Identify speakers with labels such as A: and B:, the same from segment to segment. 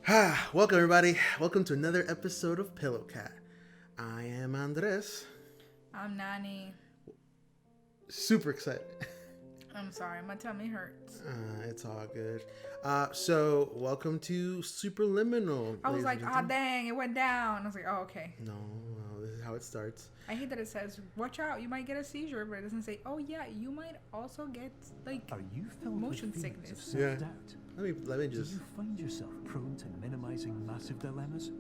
A: Welcome, everybody. Welcome to another episode of Pillow Cat. I am Andres.
B: I'm Nani.
A: Super excited.
B: I'm sorry, my tummy hurts.
A: It's all good. So, welcome to Superliminal.
B: I was like, dang, it went down. I was like, oh, okay.
A: No, this is how it starts.
B: I hate that it says, watch out, you might get a seizure, but it doesn't say, oh yeah, you might also get, like,
C: Are you filled
B: motion
C: with feelings
B: sickness?
C: of self-doubt?
A: Let me just...
C: Do you find yourself prone to minimizing massive dilemmas?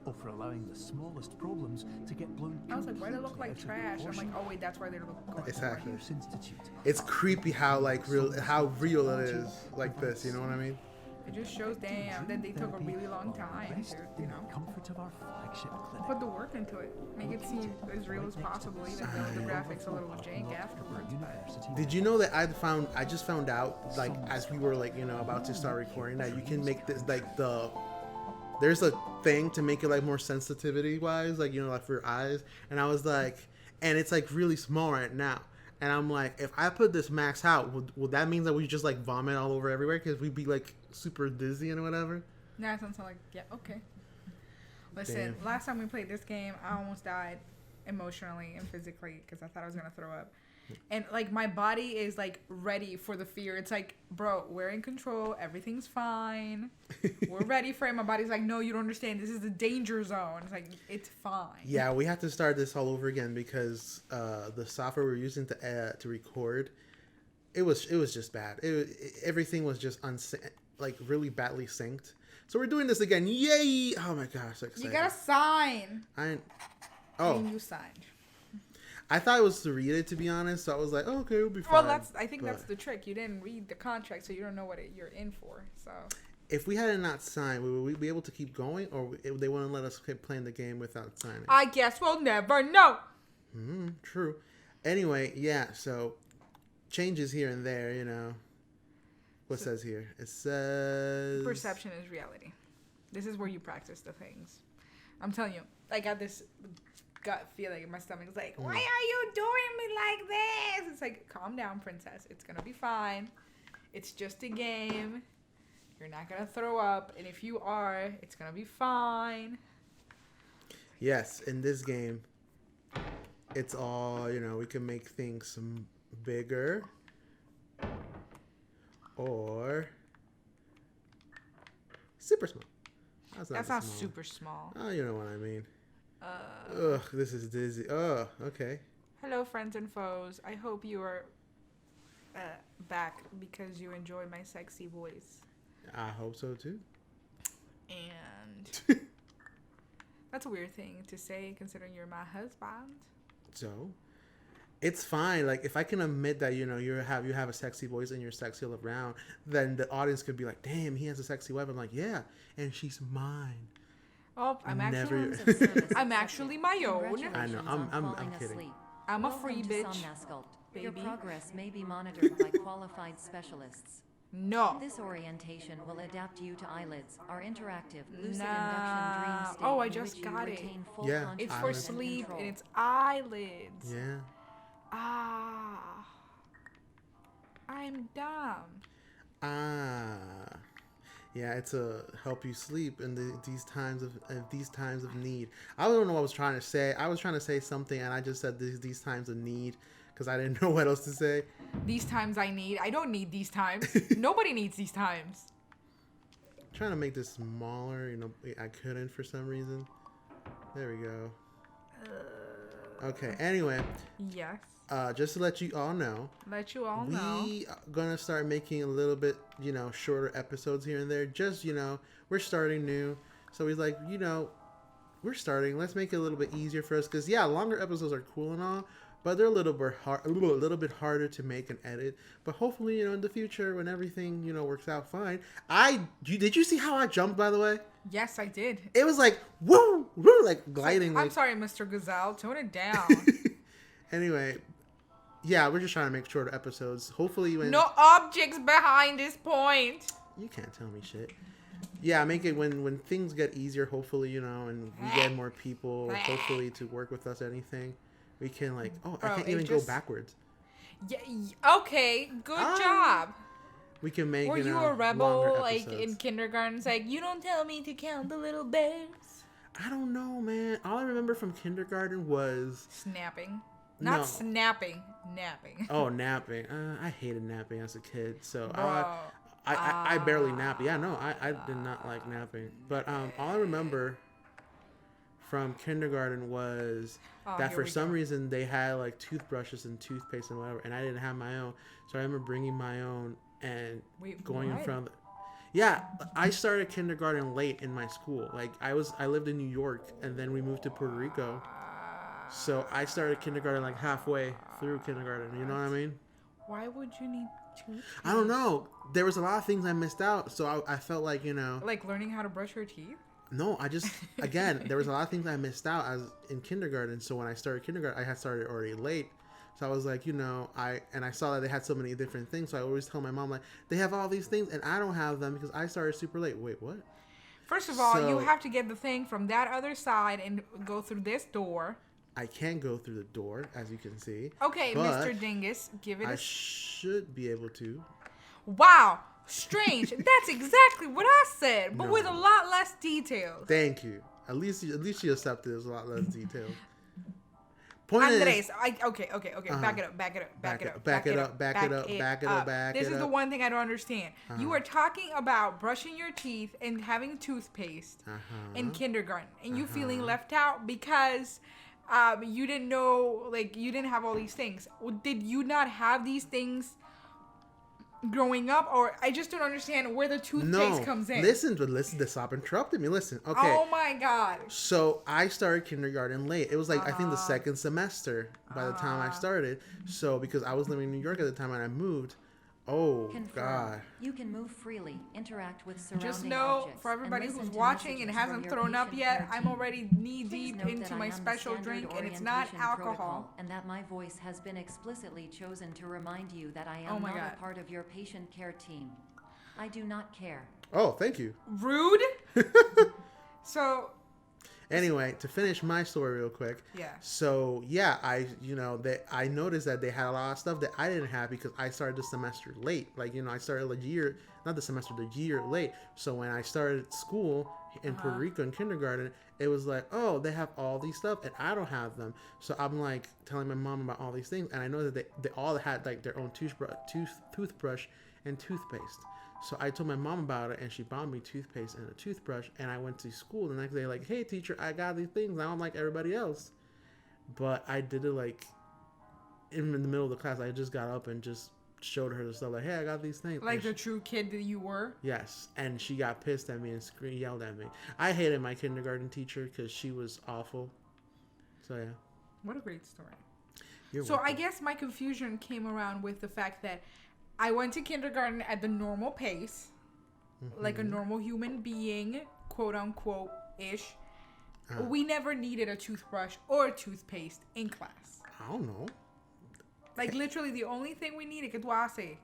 C: Or for allowing the smallest problems to get blown
B: I was like, why do they look
C: completely
B: like
C: out of
B: trash? I'm like,
C: proportion?
B: oh wait, that's why they look good.
A: Exactly.
C: Pierce Institute.
A: It's creepy how real it is like this, you know what I mean?
B: It just shows, damn, that they took a really long time to, you know,
C: Comfort of our flagship clinic.
B: put the work into it. Make it seem as real as possible, even though the graphics a little jank afterwards. But
A: Did you know that I just found out, like, as we were, like, you know, about to start recording, that you can make this, like, there's a thing to make it, like, more sensitivity wise, like, you know, like for your eyes. And I was like, and it's like really small right now. And I'm like, if I put this max out, would that mean that we just like vomit all over everywhere? Because we'd be like super dizzy and whatever.
B: nah, it sounds like, yeah, okay. Listen,
A: Damn.
B: last time we played this game, I almost died emotionally and physically because I thought I was going to throw up. And, like, my body is, like, ready for the fear. It's like, bro, we're in control. Everything's fine. We're ready for it. My body's like, no, you don't understand. This is the danger zone. It's like, it's fine.
A: Yeah, we have to start this all over again because the software we're using to record, it was just bad. Everything was just like really badly synced. So we're doing this again. Yay! Oh my gosh, so excited.
B: You gotta sign.
A: And
B: you signed.
A: I thought it was to read it, to be honest. So I was like, oh, okay, we'll be fine.
B: Well, I think that's the trick. You didn't read the contract, so you don't know what you're in for. So
A: if we had not signed, would we be able to keep going, or they wouldn't let us keep playing the game without signing?
B: I guess we'll never know.
A: True. Anyway, yeah. So changes here and there, you know. What says here? It says
B: Perception is reality. This is where you practice the things. I'm telling you, I got this gut feeling in my stomach. It's like, why are you doing me like this? It's like, calm down, princess. It's gonna be fine. It's just a game. You're not gonna throw up, and if you are, it's gonna be fine.
A: Yes, in this game, it's all, you know, we can make things bigger or super small.
B: That's not super small.
A: Oh, you know what I mean. Ugh, this is dizzy. Oh, okay.
B: Hello, friends and foes. I hope you are back because you enjoy my sexy voice.
A: I hope so too.
B: And that's a weird thing to say considering you're my husband.
A: So, it's fine. Like, if I can admit that, you know, you have a sexy voice and you're sexy all around, then the audience could be like, damn, he has a sexy wife. I'm like, yeah, and she's mine.
B: Oh, I'm actually my own.
A: I know. I'm kidding.
B: I'm a free bitch.
D: Your
B: Baby.
D: progress may be monitored by qualified specialists.
B: No.
D: This orientation will adapt you to eyelids, our interactive lucid
B: Nah.
D: induction dream state.
B: Oh, I
D: in
B: just
D: which you
B: got it.
D: retain full
A: Yeah.
D: consciousness
B: It's for
A: Eyelids.
D: and
B: sleep
D: control.
B: and it's eyelids.
A: Yeah.
B: Ah. I'm dumb.
A: Yeah, it's to help you sleep in these times of need. I don't know what I was trying to say. I was trying to say something, and I just said these times of need because I didn't know what else to say.
B: These times I need. I don't need these times. Nobody needs these times.
A: I'm trying to make this smaller. You know, I couldn't for some reason. There we go. Okay. Anyway,
B: Yes.
A: just to let you all know,
B: Let you all know.
A: we are gonna start making a little bit, you know, shorter episodes here and there. Just, you know, we're starting new, so he's like, you know, we're starting. Let's make it a little bit easier for us, because yeah, longer episodes are cool and all, but they're a little bit harder to make and edit. But hopefully, you know, in the future, when everything, you know, works out fine. Did you see how I jumped, by the way?
B: Yes, I did.
A: It was like woo, woo, like gliding.
B: I'm sorry, Mr. Gazelle. Tone it down.
A: Anyway. Yeah, we're just trying to make shorter episodes. Hopefully, when
B: No objects behind this point.
A: you can't tell me shit. Yeah, make it when things get easier. Hopefully, you know, and we get more people. Hopefully, to work with us. Anything, we can like. Oh,
B: Bro,
A: I can't
B: it
A: even
B: just-
A: go backwards.
B: Yeah. Okay. Good job.
A: We can make.
B: Were you
A: know,
B: a rebel
A: longer
B: like
A: episodes.
B: in kindergarten? It's like, you don't tell me to count the little bears.
A: I don't know, man. All I remember from kindergarten was
B: Snapping. Not
A: No.
B: snapping, napping.
A: oh napping. I hated napping as a kid, so
B: Bro.
A: I barely nap. Yeah, no, I did not like napping. But all I remember from kindergarten was
B: Oh,
A: that
B: here
A: for
B: we
A: some
B: go.
A: reason they had like toothbrushes and toothpaste and whatever, and I didn't have my own. So I remember bringing my own and
B: Wait,
A: going in
B: what?
A: front of yeah, I started kindergarten late in my school. Like I lived in New York, and then we moved to Puerto Rico. So I started kindergarten like halfway through kindergarten. You know what I mean?
B: Why would you need toothpaste?
A: I don't know. There was a lot of things I missed out, so I felt like, you know.
B: Like learning how to brush your teeth?
A: No, I just again there was a lot of things I missed out as in kindergarten. So when I started kindergarten, I had started already late. So I was like, you know, I saw that they had so many different things. So I always tell my mom like they have all these things and I don't have them because I started super late. Wait, what?
B: First of all, you
A: So-
B: have to get the thing from that other side and go through this door.
A: I can't go through the door, as you can see.
B: Okay,
A: But
B: Mr. Dingus, give it
A: I
B: a...
A: should be able to.
B: Wow, strange. That's exactly what I said, but
A: No.
B: with a lot less details.
A: Thank you. At least you accepted it was a lot less detailed. Point
B: Andres,
A: is,
B: okay. Back it up.
A: Back it up, back it up, back it up, back
B: This
A: it
B: is the
A: up.
B: one thing I don't understand. You were talking about brushing your teeth and having toothpaste in kindergarten, and you feeling left out because you didn't know, like, you didn't have all these things. Did you not have these things growing up, or I just don't understand where the toothpaste comes in?
A: Listen, stop interrupting me. Listen, okay.
B: Oh my god.
A: So I started kindergarten late. It was like I think the second semester by the time I started. So because I was living in New York at the time and I moved. Oh
D: Confirm.
A: God.
D: You can move freely, interact with surrounding
B: Just know,
D: objects,
B: for everybody
D: and
B: who's
D: listen to
B: watching and
D: messages from
B: hasn't
D: your
B: thrown up
D: patient
B: yet,
D: care
B: I'm
D: team.
B: already knee
D: Please
B: deep
D: note
B: into
D: that
B: my
D: I am the
B: special
D: standard
B: drink, and it's not
D: orientation
B: alcohol.
D: protocol, and that my voice has been explicitly chosen to remind you that I
B: Oh
D: am
B: my
D: not
B: God.
D: a part of your patient care team. I do not care.
A: Oh, thank you.
B: Rude. So,
A: Anyway, to finish my story real quick.
B: yeah.
A: So yeah, I noticed that they had a lot of stuff that I didn't have because I started the semester late. Like, you know, I started the year late. So when I started school in Puerto Rico in kindergarten, it was like, oh, they have all these stuff and I don't have them. So I'm like telling my mom about all these things, and I know that they all had like their own toothbrush and toothpaste. So I told my mom about it, and she bought me toothpaste and a toothbrush, and I went to school the next day like, hey teacher, I got these things. I don't like everybody else. But I did it like in the middle of the class. I just got up and just showed her the stuff like, hey, I got these things.
B: Like
A: And
B: the true kid that you were.
A: yes, and she got pissed at me and yelled at me. I hated my kindergarten teacher because she was awful. So yeah.
B: What a great story.
A: You're
B: So I
A: welcome.
B: guess my confusion came around with the fact that I went to kindergarten at the normal pace, like a normal human being, quote unquote ish. We never needed a toothbrush or a toothpaste in class.
A: I don't know.
B: Like literally the only thing we needed, que tú haces?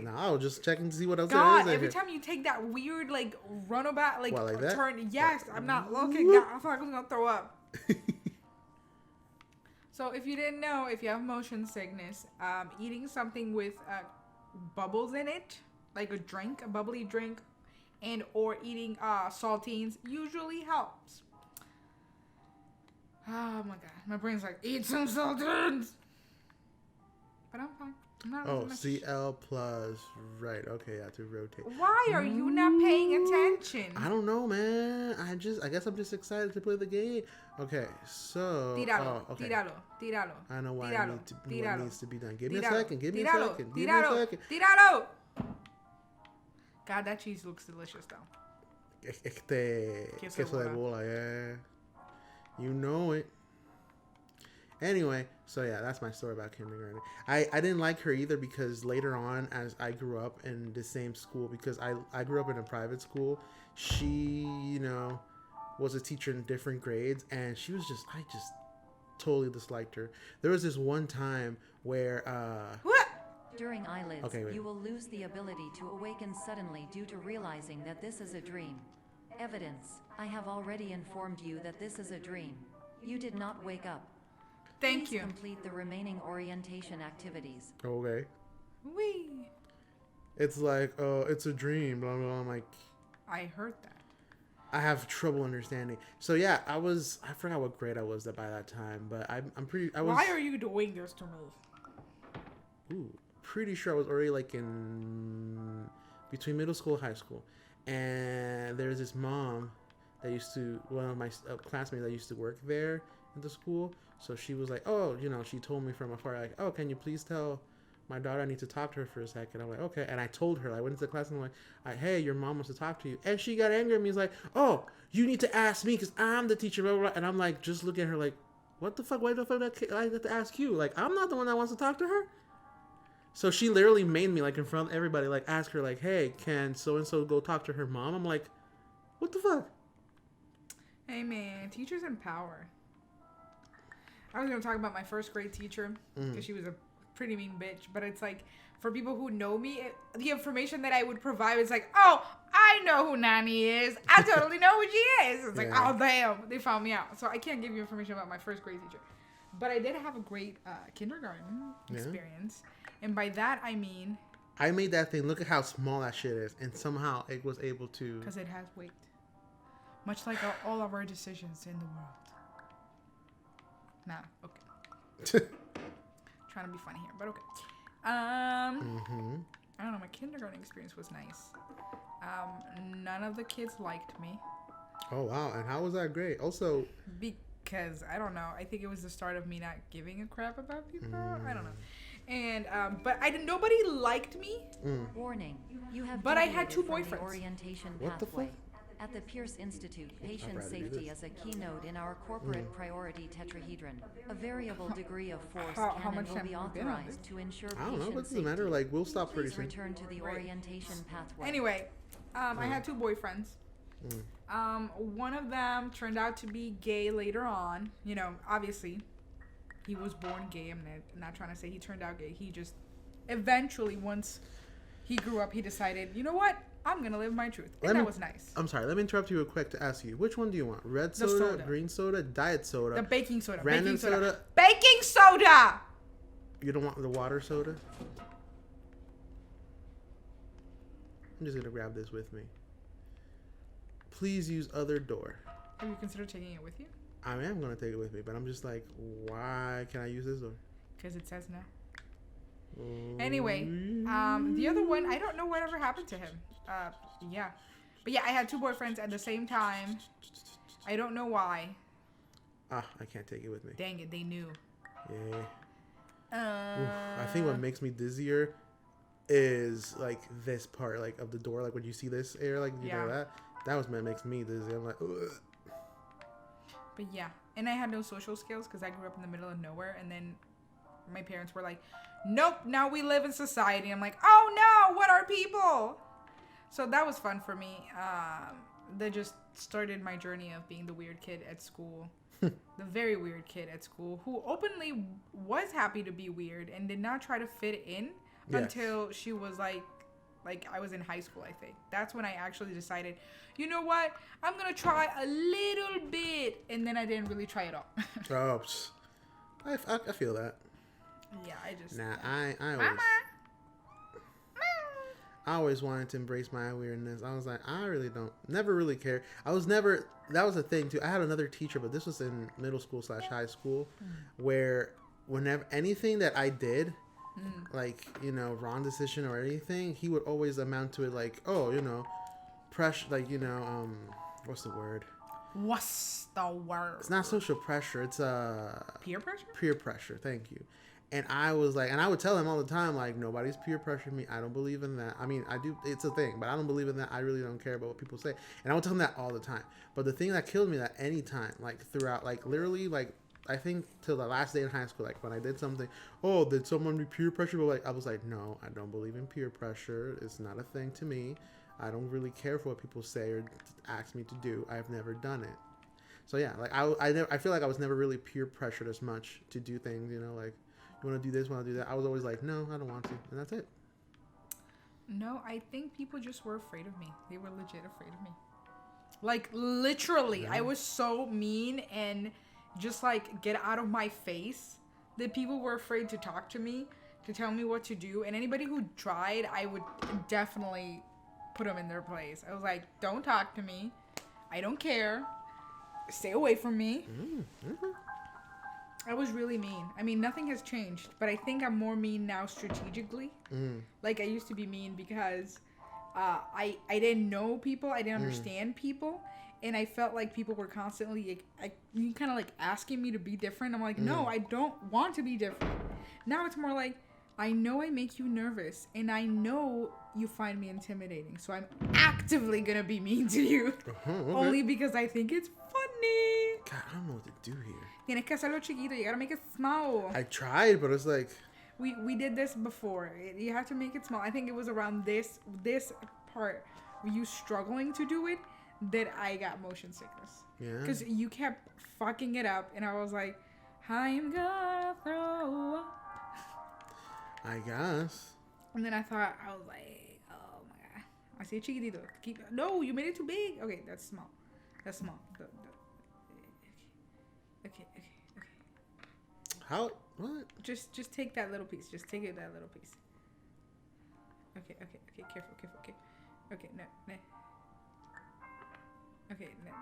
A: Nah, I was just checking to see what else
B: God,
A: there is.
B: every
A: in here.
B: time you take that weird like runabout, like,
A: What, like that?
B: turn, yes, I'm not looking.
A: Whoop.
B: God, I feel like I'm gonna throw up. So if you didn't know, if you have motion sickness, eating something with bubbles in it, like a bubbly drink, and or eating saltines usually helps. Oh my god, my brain's like, eat some saltines. But I'm fine. I'm not
A: Oh,
B: much-
A: CL plus. Right. Okay. I have to rotate.
B: Why are you not paying attention?
A: I don't know, man. I guess I'm just excited to play the game. Okay, so.
B: Tíralo,
A: oh, okay.
B: tíralo.
A: I know why
B: Tíralo,
A: what
B: tíralo.
A: needs to be done. Give me a
B: Tíralo,
A: second. Give me a
B: tíralo,
A: second. Give me a
B: tíralo,
A: second.
B: tíralo. God, that cheese looks delicious though.
A: Queso de bola, yeah. You know it. Anyway, so yeah, that's my story about kindergarten. I didn't like her either because later on, as I grew up in the same school, because I grew up in a private school, she, you know, was a teacher in different grades, and she was just, I just totally disliked her. There was this one time where,
B: What?
D: During eyelids,
A: Okay, wait.
D: you will lose the ability to awaken suddenly due to realizing that this is a dream. Evidence. I have already informed you that this is a dream. You did not wake up.
B: Thank
D: Please
B: you.
D: complete the remaining orientation activities.
A: okay.
B: Wee.
A: It's like, oh, it's a dream. Blah, blah, blah. I'm like,
B: I heard that.
A: I have trouble understanding. So yeah, I forgot what grade I was by that time, but
B: Why are you doing this to me?
A: Pretty sure I was already like in between middle school and high school. And there's this mom that one of my classmates that used to work there at the school. So she was like, oh, she told me from afar, like, oh, can you please tell my daughter I need to talk to her for a second? I'm like, okay. And I told her, I went into the class and I'm like, hey, your mom wants to talk to you. And she got angry at me. She's like, oh, you need to ask me because I'm the teacher, blah, blah, blah. And I'm like, just looking at her like, what the fuck? Why the fuck I have to ask you? Like, I'm not the one that wants to talk to her. So she literally made me, like, in front of everybody, like, ask her, like, hey, can so-and-so go talk to her mom? I'm like, what the fuck?
B: Hey, man, teachers in power. I was going to talk about my first grade teacher because she was a pretty mean bitch. But it's like, for people who know me, the information that I would provide is like, oh, I know who Nani is. I totally know who she is. It's like, oh, damn, they found me out. So I can't give you information about my first grade teacher. But I did have a great kindergarten experience. And by that, I mean...
A: I made that thing. Look at how small that shit is. And somehow it was able to...
B: Because it has weight. Much like all of our decisions in the world. Nah, okay. Trying to be funny here, but okay. I don't know. My kindergarten experience was nice. None of the kids liked me.
A: Oh, wow. And how was that great? Also...
B: Because, I don't know. I think it was the start of me not giving a crap about people. I don't know. And but nobody liked me.
D: Warning, you have
B: but I had two
D: deviated from the
B: boyfriends.
D: Orientation
A: What the
D: pathway.
A: fuck?
D: At the Pierce Institute, patient safety is a keynote in our corporate priority tetrahedron. A variable degree of force
B: How
D: can
B: much
D: and will
B: time
D: be
B: have we been on
D: authorized to ensure
A: I don't know.
D: patient
A: What does it
D: safety.
A: matter? Like, we'll stop pretty
D: Please
A: soon.
D: return to the orientation pathway.
B: Anyway, I had two boyfriends. One of them turned out to be gay later on. Obviously, he was born gay. I'm not trying to say he turned out gay. He just eventually, once he grew up, he decided, you know what? I'm going to live my truth. And that was nice.
A: I'm sorry. Let me interrupt you real quick to ask you. Which one do you want? Red soda, green soda, diet soda?
B: The baking soda.
A: Random
B: Baking soda.
A: soda?
B: Baking soda!
A: You don't want the water soda? I'm just going to grab this with me. Please use other door.
B: Have you considered taking it with you?
A: I am going to take it with me, but I'm just like, why can I use this door?
B: Because it says no. Anyway, the other one, I don't know whatever happened to him. Yeah. But yeah, I had two boyfriends at the same time. I don't know why.
A: I can't take it with me.
B: Dang it, they knew.
A: Yeah. I think what makes me dizzier is like this part, like of the door, like when you see this air, like you know that was what makes me dizzy. I'm like, ugh.
B: But yeah, and I had no social skills because I grew up in the middle of nowhere, and then my parents were like, nope, now we live in society. I'm like, oh no, what are people? So that was fun for me. That just started my journey of being the weird kid at school. The very weird kid at school who openly was happy to be weird and did not try to fit in until she was like I was in high school, I think. That's when I actually decided, you know what? I'm going to try a little bit. And then I didn't really try at all.
A: Oh, I feel that.
B: Yeah, I just...
A: Nah, I always wanted to embrace my weirdness. I was like, I really don't, never really care. That was the thing too. I had another teacher, but this was in middle school / high school, where whenever anything that I did, like, wrong decision or anything, he would always amount to it like, oh, pressure, like, what's the word?
B: What's the word?
A: It's not social pressure. It's
B: peer pressure?
A: Peer pressure. Thank you. And I was like, and I would tell him all the time, like, nobody's peer pressuring me. I don't believe in that. I mean, I do. It's a thing, but I don't believe in that. I really don't care about what people say. And I would tell him that all the time. But the thing that killed me that any time, like throughout, like literally, like I think till the last day in high school, like when I did something, oh, did someone be peer pressure? But like, I was like, no, I don't believe in peer pressure. It's not a thing to me. I don't really care for what people say or ask me to do. I've never done it. So yeah, like I feel like I was never really peer pressured as much to do things, like, you want to do this, want to do that. I was always like, no, I don't want to. And that's it.
B: No, I think people just were afraid of me. They were legit afraid of me. Like, literally. Yeah. I was so mean and just, like, get out of my face that people were afraid to talk to me to tell me what to do. And anybody who tried, I would definitely put them in their place. I was like, don't talk to me. I don't care. Stay away from me. I was really mean. I mean, nothing has changed, but I think I'm more mean now strategically. Like, I used to be mean because I didn't know people. I didn't understand people. And I felt like people were constantly kind of like asking me to be different. I'm like, no, I don't want to be different. Now it's more like, I know I make you nervous, and I know you find me intimidating. So I'm actively going to be mean to you.
A: Okay.
B: Only because I think it's funny.
A: God, I don't know what to do here.
B: Tienes que hacerlo chiquito. You got to make it small.
A: I tried, but it's like...
B: We did this before. You have to make it small. I think it was around this part, you struggling to do it, that I got motion sickness.
A: Yeah.
B: Because you kept fucking it up, and I was like, I'm gonna throw up.
A: I guess.
B: And then I was like, oh my god. I see chiquitito. No, you made it too big. Okay, that's small. That's small. Okay.
A: How? What?
B: Just take that little piece. Just take it that little piece. Okay. Careful. Okay, no. Okay, no.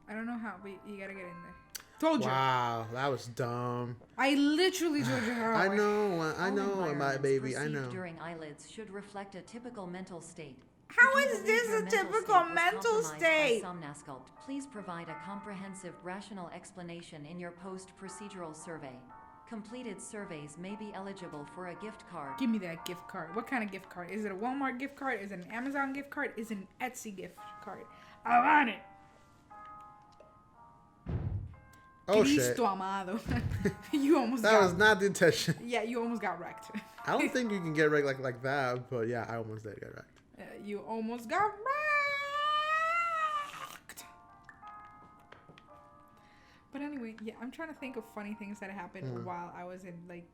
B: I don't know how, but you gotta get in there. Told you.
A: Wow, that was dumb.
B: I literally told you how.
A: I know,
D: All
A: my
D: environments
A: baby. I
D: perceived
A: know.
D: during eyelids should reflect a typical mental state.
B: How
D: If you
B: is
D: believe
B: this
D: your
B: a typical
D: state was
B: mental
D: compromised
B: state?
D: by Somnasculpt, please provide a comprehensive, rational explanation in your post-procedural survey. Completed surveys may be eligible for a gift card.
B: Give me that gift card. What kind of gift card? Is it a Walmart gift card? Is it an Amazon gift card? Is it an Etsy gift card? I want it.
A: Oh shit.
B: Cristo amado. You almost
A: That
B: got...
A: was not the intention.
B: Yeah, you almost got wrecked.
A: I don't think you can get wrecked like that, but yeah, I almost did get wrecked.
B: You almost got wrecked. But anyway, yeah, I'm trying to think of funny things that happened while I was in like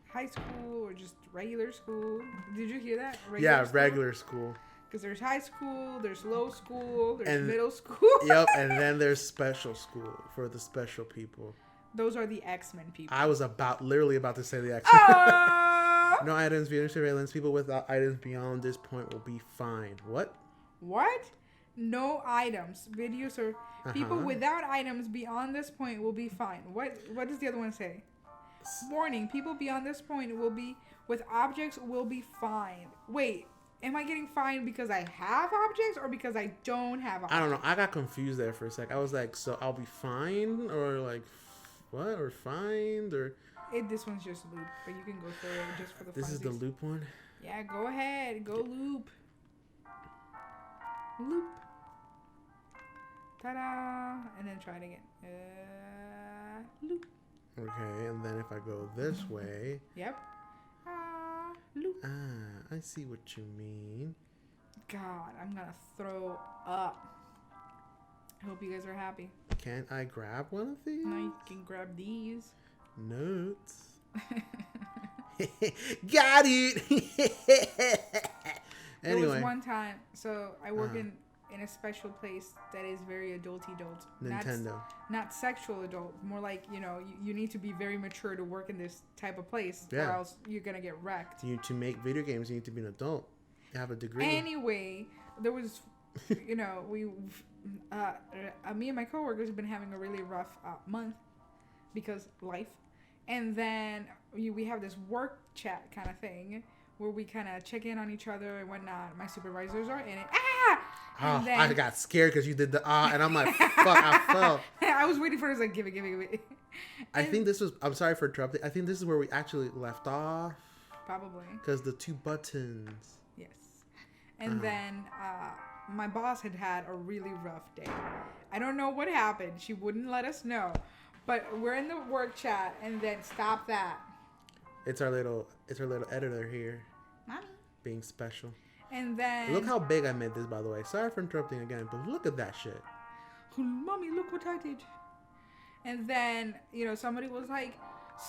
B: high school or just regular school. Did you hear that?
A: Regular school.
B: Because there's high school, there's low school, there's
A: And-
B: middle school.
A: Yep, and then there's special school for the special people.
B: Those are the X-Men people.
A: I was literally about to say the X.
B: Oh!
A: No items beyond surveillance. People without items beyond this point will be fined. What?
B: What? No items. Videos or people without items beyond this point will be fined. What does the other one say? Warning, people beyond this point will be with objects will be fined. Wait, am I getting fined because I have objects or because I don't have objects?
A: I don't know. I got confused there for a sec. I was like, so I'll be fined or like what? Or fined or
B: This one's just loop, but you can go for it just for the
A: this is the
B: funsies.
A: loop one?
B: Yeah, go ahead. Go loop. Loop. Ta-da! And then try it again. Loop.
A: Okay, and then if I go this way,
B: Yep. Loop.
A: I see what you mean.
B: God, I'm gonna throw up. I hope you guys are happy.
A: Can't I grab one of these?
B: Now you can grab these.
A: Notes. Got it.
B: There was
A: Anyway,
B: one time, so I work in a special place that is very adult.
A: Nintendo.
B: Not sexual adult. More like, you need to be very mature to work in this type of place, or
A: Yeah.
B: else you're gonna get wrecked.
A: You need to make video games. You need to be an adult. You have a degree.
B: Anyway, there was, me and my coworkers have been having a really rough month because life. And then we have this work chat kind of thing where we kind of check in on each other and whatnot. My supervisors are in it. And then,
A: I got scared because you did the and I'm like, fuck, I fell.
B: I was waiting for it. Like, give it.
A: I think this was, I'm sorry for interrupting. I think this is where we actually left off.
B: Probably.
A: Because the 2 buttons.
B: Yes. And then my boss had a really rough day. I don't know what happened. She wouldn't let us know. But we're in the work chat, and then stop that.
A: It's our little editor here.
B: Mommy.
A: Being special.
B: And then...
A: Look how big I made this, by the way. Sorry for interrupting again, but look at that shit.
B: Mommy, look what I did. And then, somebody was like,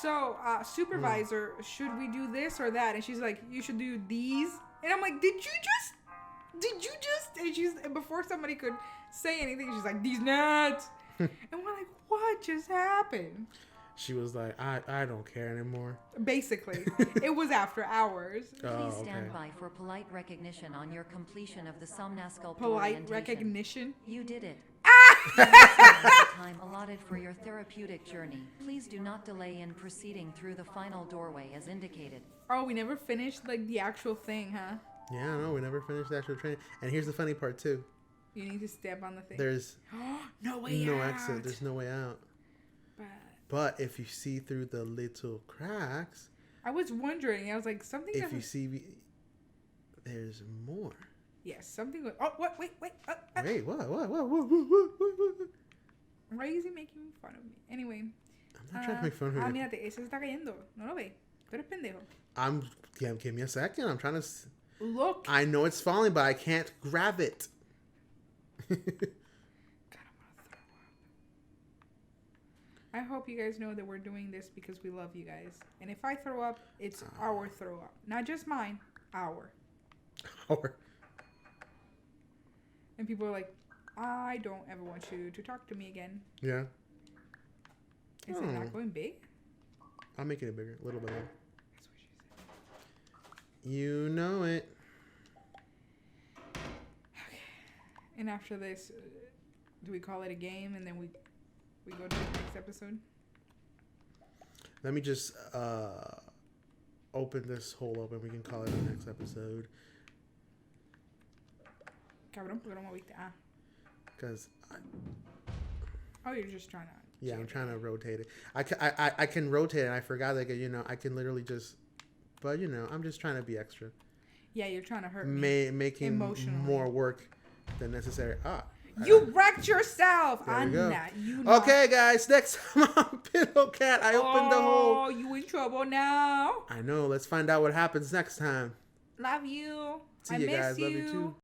B: so, supervisor, should we do this or that? And she's like, you should do these. And I'm like, did you just? And before somebody could say anything, she's like, these nuts. And we're like, what just happened?
A: She was like, I don't care anymore.
B: Basically, it was after hours.
A: Oh,
D: Please stand
A: okay.
D: by for polite recognition on your completion of the Somnasculpt
B: Polite
D: orientation.
B: recognition.
D: You did it. You have the time allotted for your therapeutic journey. Please do not delay in proceeding through the final doorway as indicated.
B: Oh, we never finished like the actual thing, huh?
A: Yeah, no, we never finished the actual training. And here's the funny part too.
B: You need to step on the thing.
A: There's
B: no way
A: no
B: out.
A: exit. There's no way out. But if you see through the little cracks,
B: I was wondering. I was like, something.
A: if you see, there's more.
B: Yes, something. Oh, what? Wait.
A: Wait, what?
B: Why is he making fun of me? Anyway.
A: I'm not trying to make fun of you.
B: Mírate, ese está cayendo. No lo ve. Tú eres pendejo.
A: Give me a second. I'm trying to.
B: Look.
A: I know it's falling, but I can't grab it.
B: God, I want to throw up. I hope you guys know that we're doing this because we love you guys. And if I throw up, it's our throw up. Not just mine, our. And people are like, I don't ever want you to talk to me again.
A: Yeah.
B: Is it not going big?
A: I'll make it bigger, a little bit more.
B: That's what she said.
A: You know it.
B: Okay. And after this, do we call it a game and then we go to the next episode?
A: Let me just open this hole open. We can call it the next episode.
B: Cabrón, porque no moviste.
A: Because
B: Oh, you're just trying to.
A: yeah, I'm trying to rotate it. I can rotate it. I forgot that I can literally just. But I'm just trying to be extra.
B: Yeah, you're trying to hurt me.
A: Making
B: emotionally.
A: more work than necessary.
B: You wrecked yourself.
A: There we go.
B: You
A: Okay, guys. Next time on Pillow Cat, I opened the hole.
B: Oh, you in trouble now.
A: I know. Let's find out what happens next time.
B: Love you.
A: See
B: I
A: you
B: miss
A: guys.
B: you.
A: Love you too.